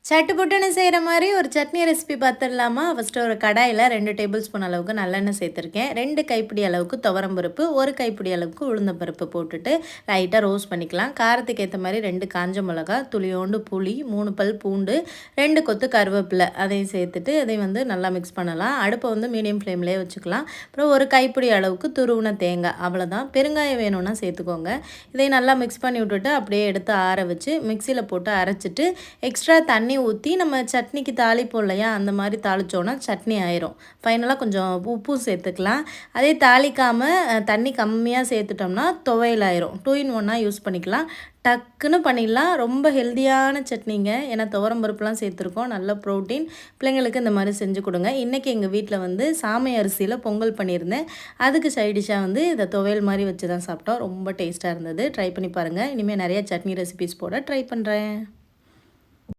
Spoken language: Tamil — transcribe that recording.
சட்டுப்புட்டுன்னு செய்கிற மாதிரி ஒரு சட்னி ரெசிபி பார்த்துடலாமா? ஃபஸ்ட்டு ஒரு கடாயில் 2 டேபிள் ஸ்பூன் அளவுக்கு நல்லெண்ணெய் சேர்த்துருக்கேன். 2 கைப்பிடி அளவுக்கு துவரம்பருப்பு, 1 கைப்பிடி அளவுக்கு உளுந்தம்பருப்பு போட்டுட்டு லைட்டாக ரோஸ்ட் பண்ணிக்கலாம். காரத்துக்கு ஏற்ற மாதிரி 2 காஞ்ச மிளகா, துளியோண்டு புளி, 3 பல் பூண்டு, 2 கொத்து கருவேப்பிலை அதையும் சேர்த்துட்டு அதையும் நல்லா மிக்ஸ் பண்ணலாம். அடுப்பை மீடியம் ஃப்ளேம்லேயே வச்சுக்கலாம். அப்புறம் ஒரு கைப்பிடி அளவுக்கு துருவின தேங்காய், அவ்வளோதான். பெருங்காயம் வேணும்னா சேர்த்துக்கோங்க. இதை நல்லா மிக்ஸ் பண்ணி விட்டுட்டு அப்படியே எடுத்து ஆற வச்சு மிக்சியில் போட்டு அரைச்சிட்டு எக்ஸ்ட்ரா தண்ணி ஊற்றி நம்ம சட்னிக்கு தாளிப்போம் இல்லையா, அந்த மாதிரி தாளித்தோன்னா சட்னி ஆயிரும். ஃபைனலாக கொஞ்சம் உப்பும் சேர்த்துக்கலாம். அதே தாளிக்காமல் தண்ணி கம்மியாக சேர்த்துட்டோம்னா துவையல் ஆயிரும். 2 in 1 யூஸ் பண்ணிக்கலாம். டக்குன்னு பண்ணிடலாம். ரொம்ப ஹெல்த்தியான சட்னிங்க. ஏன்னா துவரம் பருப்புலாம் சேர்த்துருக்கோம். நல்ல ப்ரோட்டீன். பிள்ளைங்களுக்கு இந்த மாதிரி செஞ்சு கொடுங்க. இன்றைக்கி எங்கள் வீட்டில் சாமை அரிசியில் பொங்கல் பண்ணியிருந்தேன். அதுக்கு சைடிஷாக இதை துவையல் மாதிரி வச்சு தான் சாப்பிட்டோம். ரொம்ப டேஸ்ட்டாக இருந்தது. ட்ரை பண்ணி பாருங்கள். இனிமேல் நிறைய சட்னி ரெசிபிஸ் போட ட்ரை பண்ணுறேன்.